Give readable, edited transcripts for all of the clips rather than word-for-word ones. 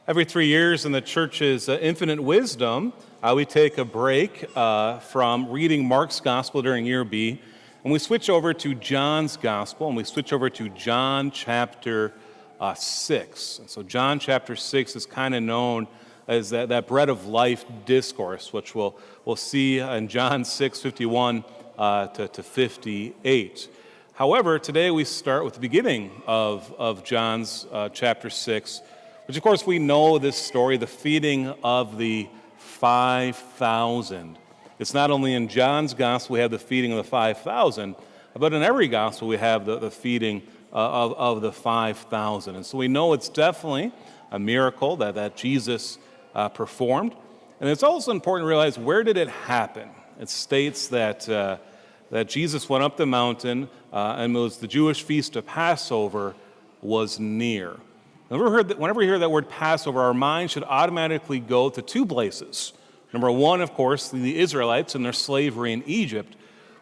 Every 3 years in the church's infinite wisdom, we take a break from reading Mark's gospel during year B, and we switch over to John's gospel, and we switch over to John chapter 6. And so John chapter 6 is kind of known as that bread of life discourse, which we'll see in John 6:51 to 58. However, today we start with the beginning of John's chapter 6, which, of course, we know this story, the feeding of the 5,000. It's not only in John's gospel we have the feeding of the 5,000, but in every gospel we have the feeding of the 5,000. And so we know it's definitely a miracle that Jesus performed. And it's also important to realize, where did it happen? It states that Jesus went up the mountain, and it was the Jewish feast of Passover was near. Whenever you hear that word Passover, our mind should automatically go to two places. Number one, of course, the Israelites and their slavery in Egypt,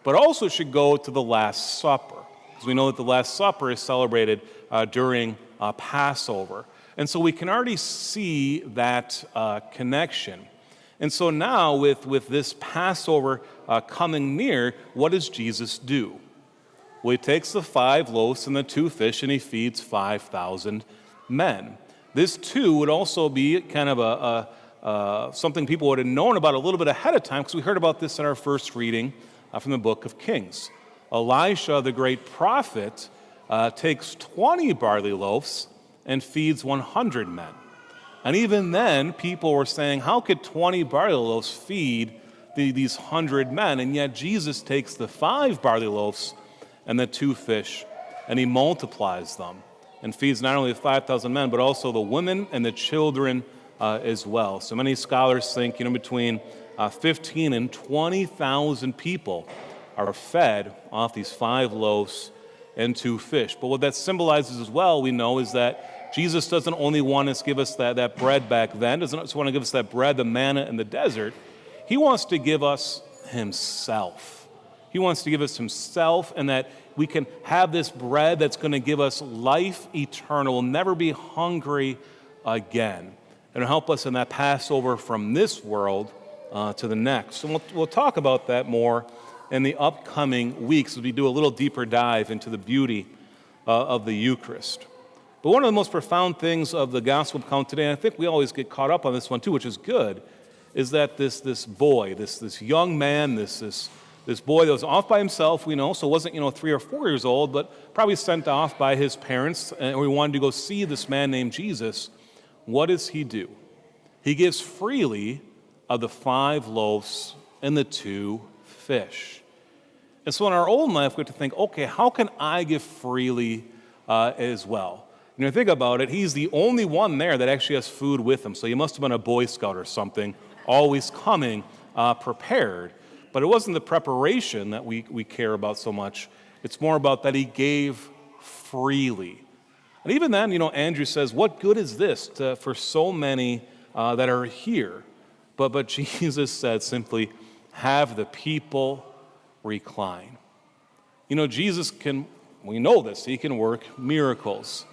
but also should go to the Last Supper, because we know that the Last Supper is celebrated during Passover. And so we can already see that connection. And so now, with this Passover coming near, what does Jesus do? Well, he takes the 5 loaves and the 2 fish, and he feeds 5,000 men. This too would also be kind of something people would have known about a little bit ahead of time, because we heard about this in our first reading from the book of Kings. Elisha, the great prophet, takes 20 barley loaves and feeds 100 men. And even then, people were saying, how could 20 barley loaves feed these 100 men? And yet Jesus takes the 5 barley loaves and the 2 fish, and he multiplies them and feeds not only the 5,000 men, but also the women and the children as well. So many scholars think, between 15 and 20,000 people are fed off these 5 loaves and 2 fish. But what that symbolizes as well, we know, is that Jesus doesn't only want to give us that bread back then, doesn't just want to give us that bread, the manna in the desert. He wants to give us himself. He wants to give us himself, and that we can have this bread that's going to give us life eternal. We'll never be hungry again. It'll help us in that Passover from this world to the next. And we'll talk about that more in the upcoming weeks as we do a little deeper dive into the beauty of the Eucharist. But one of the most profound things of the gospel account today, and I think we always get caught up on this one too, which is good, is that this boy, this young man, this boy that was off by himself, we know, so wasn't 3 or 4 years old, but probably sent off by his parents, and we wanted to go see this man named Jesus. What does he do? He gives freely of the 5 loaves and the 2 fish. And so in our own life, we have to think, okay, how can I give freely as well? Think about it. He's the only one there that actually has food with him. So he must have been a Boy Scout or something, always coming prepared. But it wasn't the preparation that we care about so much. It's more about that he gave freely. And even then, Andrew says, what good is this for so many that are here? But Jesus said simply, have the people recline. Jesus can, we know this, he can work miracles.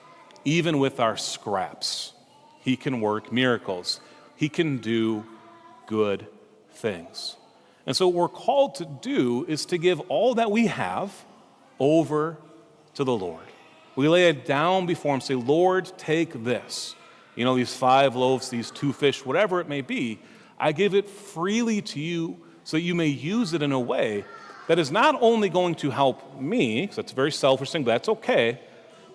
Even with our scraps, he can work miracles. He can do good things. And so what we're called to do is to give all that we have over to the Lord. We lay it down before him, say, Lord, take this. These 5 loaves, these 2 fish, whatever it may be, I give it freely to you so that you may use it in a way that is not only going to help me, because that's a very selfish thing, but that's okay,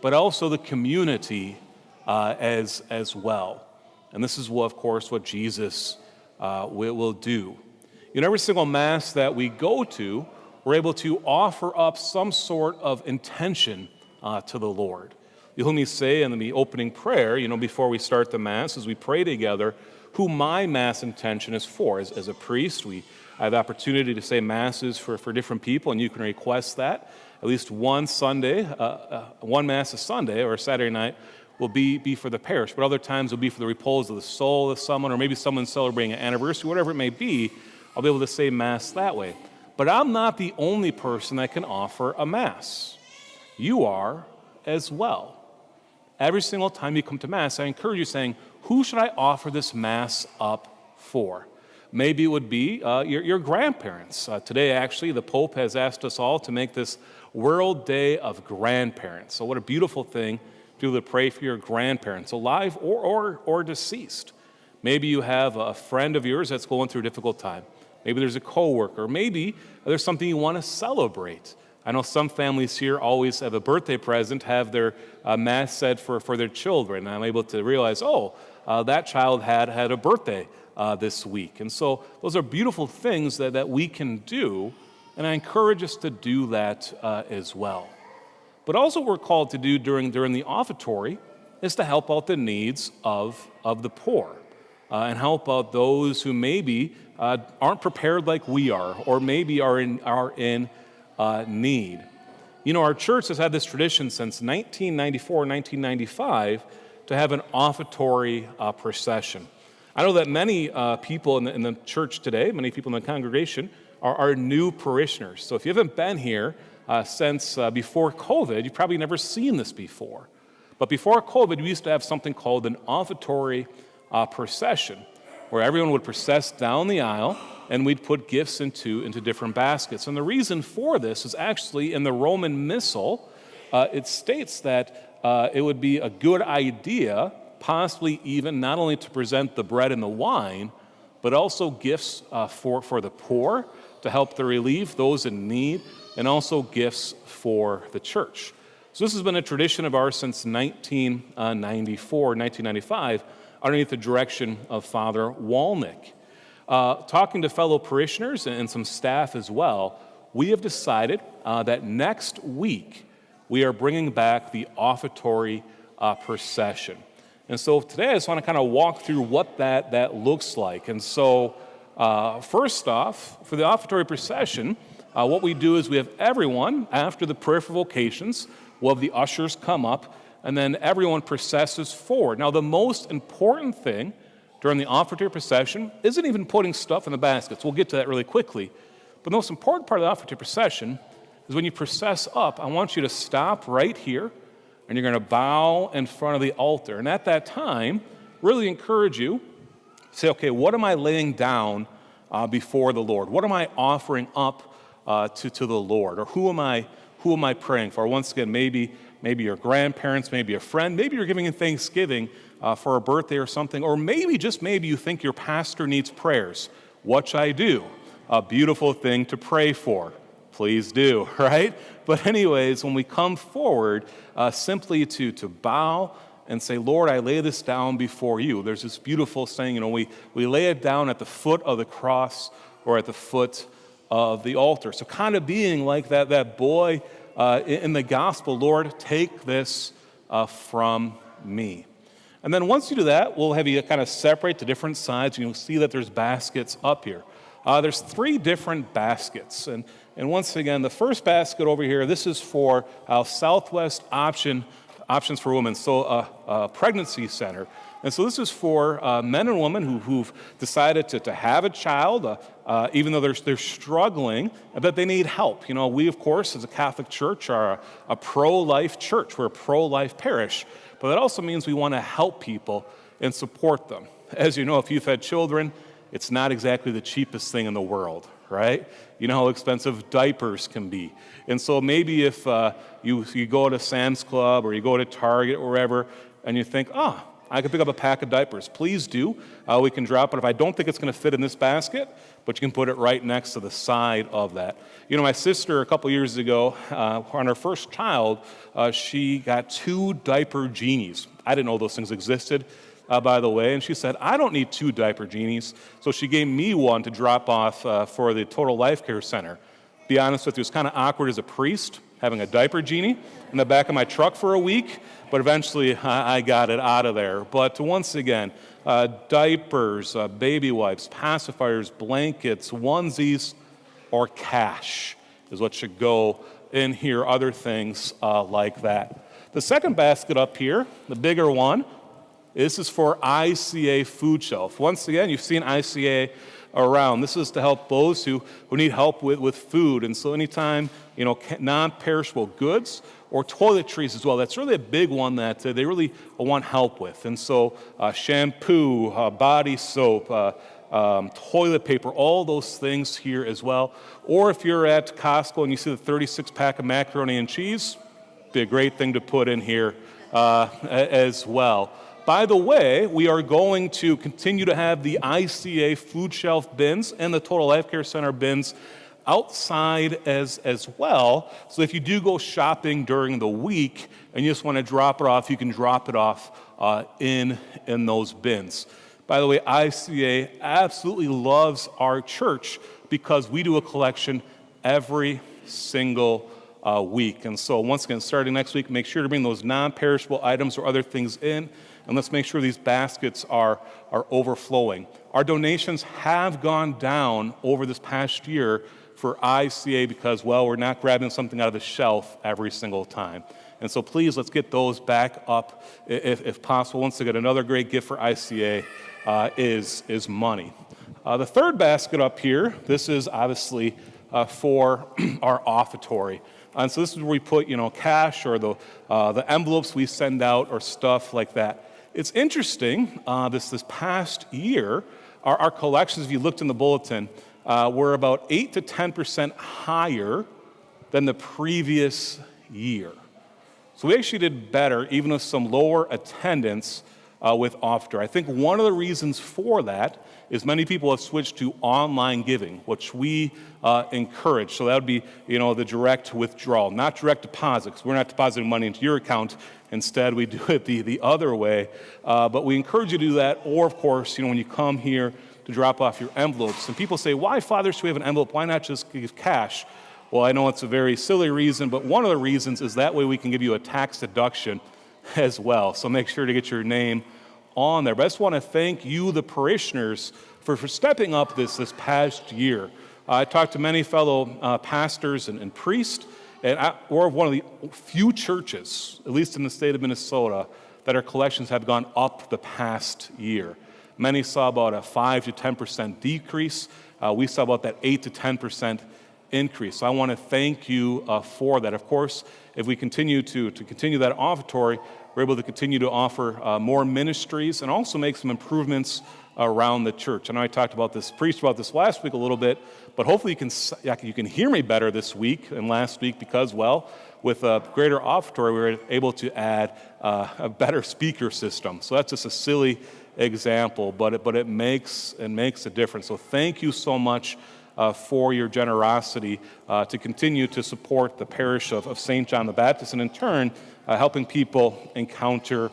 but also the community as well. And this is, of course, what Jesus will do. Every single Mass that we go to, we're able to offer up some sort of intention to the Lord. You'll hear me say in the opening prayer, before we start the Mass, as we pray together, who my Mass intention is for. As a priest, I have the opportunity to say Masses for different people, and you can request that. At least one Sunday, one Mass a Sunday or a Saturday night will be for the parish, but other times will be for the repose of the soul of someone, or maybe someone celebrating an anniversary, whatever it may be. I'll be able to say Mass that way. But I'm not the only person that can offer a Mass. You are as well. every single time you come to Mass, I encourage you saying, who should I offer this Mass up for? Maybe it would be your grandparents. Today, actually, the Pope has asked us all to make this World Day of Grandparents. So what a beautiful thing to be able to pray for your grandparents, alive or deceased. Maybe you have a friend of yours that's going through a difficult time. Maybe there's a coworker. Maybe there's something you want to celebrate. I know some families here always have a birthday present, have their Mass said for their children. And I'm able to realize, that child had a birthday this week. And so those are beautiful things that we can do, and I encourage us to do that as well. But also what we're called to do during the offertory is to help out the needs of the poor and help out those who maybe aren't prepared like we are, or maybe are in need. You know, our church has had this tradition since 1994, 1995 to have an offertory procession. I know that many people in the church today, many people in the congregation, are new parishioners. So if you haven't been here since before COVID, you've probably never seen this before. But before COVID, we used to have something called an offertory procession, where everyone would process down the aisle and we'd put gifts into different baskets. And the reason for this is actually in the Roman Missal, it states that it would be a good idea, possibly even not only to present the bread and the wine, but also gifts for the poor to help to relieve those in need, and also gifts for the church. So this has been a tradition of ours since 1994, 1995, underneath the direction of Father Walnick. Talking to fellow parishioners and some staff as well, we have decided that next week we are bringing back the offertory procession. And so today I just want to kind of walk through what that looks like. And so first off, for the offertory procession, what we do is we have everyone, after the prayer for vocations, we'll have the ushers come up, and then everyone processes forward. Now, the most important thing during the offertory procession isn't even putting stuff in the baskets. We'll get to that really quickly. But the most important part of the offertory procession is when you process up, I want you to stop right here, and you're going to bow in front of the altar. And at that time, really encourage you to say, okay, what am I laying down before the Lord? What am I offering up to the Lord? Or who am I praying for? Once again, maybe your grandparents, maybe a friend, maybe you're giving in thanksgiving for a birthday or something, or maybe, just maybe, you think your pastor needs prayers. What should I do? A beautiful thing to pray for. Please do, right? But anyways, when we come forward, simply to bow and say, Lord, I lay this down before you. There's this beautiful saying, we lay it down at the foot of the cross or at the foot of the altar. So kind of being like that boy in the gospel, Lord, take this from me. And then once you do that, we'll have you kind of separate the different sides, and you'll see that there's baskets up here. There's 3 different baskets. And once again, the first basket over here, this is for Southwest Options for Women, so a pregnancy center. And so this is for men and women who've decided to have a child, even though they're struggling, that they need help. You know, we, of course, as a Catholic church, are a pro-life church. We're a pro-life parish. But that also means we want to help people and support them. As you know, if you've had children, it's not exactly the cheapest thing in the world, right? You know how expensive diapers can be. And so maybe if you go to Sam's Club or you go to Target or wherever, and you think, I could pick up a pack of diapers. Please do. We can drop it. If I don't think it's going to fit in this basket, but you can put it right next to the side of that. You know, my sister, a couple years ago, on her first child, she got 2 diaper genies. I didn't know those things existed, by the way. And she said, I don't need 2 diaper genies. So she gave me one to drop off for the Total Life Care Center. Be honest with you, it was kind of awkward as a priest, having a diaper genie in the back of my truck for a week, but eventually I got it out of there. But once again, diapers, baby wipes, pacifiers, blankets, onesies, or cash is what should go in here, other things like that. The second basket up here, the bigger one, this is for ICA Food Shelf. Once again, you've seen ICA around. This is to help those who need help with food. And so anytime, non-perishable goods or toiletries as well, that's really a big one that they really want help with. And so shampoo, body soap, toilet paper, all those things here as well. Or if you're at Costco and you see the 36-pack of macaroni and cheese, be a great thing to put in here as well. By the way, we are going to continue to have the ICA food shelf bins and the Total Life Care Center bins outside as well. So if you do go shopping during the week and you just want to drop it off, you can drop it off in those bins. By the way, ICA absolutely loves our church because we do a collection every single week. And so once again, starting next week, make sure to bring those non-perishable items or other things in, and let's make sure these baskets are overflowing. Our donations have gone down over this past year for ICA because, well, we're not grabbing something out of the shelf every single time. And so please, let's get those back up if possible. Once again, another great gift for ICA is money. The third basket up here, this is obviously for our offertory. And so this is where we put, cash or the envelopes we send out or stuff like that. It's interesting, this past year, our collections, if you looked in the bulletin, were about 8 to 10% higher than the previous year. So we actually did better, even with some lower attendance with offertory. I think one of the reasons for that is many people have switched to online giving, which we encourage. So that would be, the direct withdrawal, not direct deposit, because we're not depositing money into your account. Instead, we do it the other way. But we encourage you to do that. Or, of course, when you come here to drop off your envelopes. And people say, why, Father, should we have an envelope? Why not just give cash? Well, I know it's a very silly reason, but one of the reasons is that way we can give you a tax deduction as well. So make sure to get your name on there. But I just want to thank you, the parishioners, for stepping up this past year. I talked to many fellow pastors and priests, and we're one of the few churches, at least in the state of Minnesota, that our collections have gone up the past year. Many saw about a 5 to 10% decrease. We saw about that 8 to 10% increase. So I want to thank you for that. Of course, if we continue to continue that offertory, we're able to continue to offer more ministries and also make some improvements around the church. I know I preached about this last week a little bit, but hopefully you can hear me better this week than last week because, well, with a greater offertory, we were able to add a better speaker system. So that's just a silly example, but it makes a difference. So thank you so much for your generosity to continue to support the parish of St. John the Baptist, and in turn, helping people encounter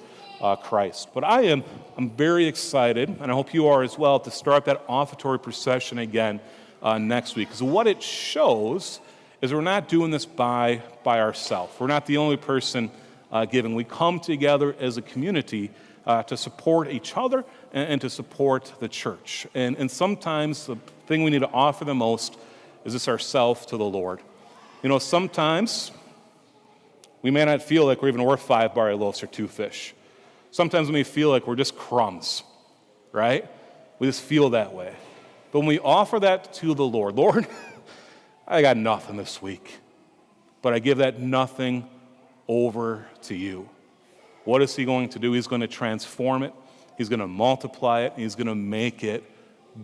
Christ. But I'm very excited, and I hope you are as well, to start that offertory procession again next week. Because what it shows is we're not doing this by ourselves. We're not the only person giving. We come together as a community to support each other and to support the church. And sometimes the thing we need to offer the most is just ourselves to the Lord. Sometimes we may not feel like we're even worth 5 barley loaves or 2 fish. Sometimes we may feel like we're just crumbs, right? We just feel that way. But when we offer that to the Lord, I got nothing this week, but I give that nothing over to you. What is he going to do? He's going to transform it. He's going to multiply it. And he's going to make it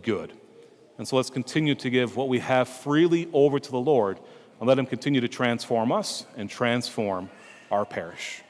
good. And so let's continue to give what we have freely over to the Lord and let him continue to transform us and transform our parish.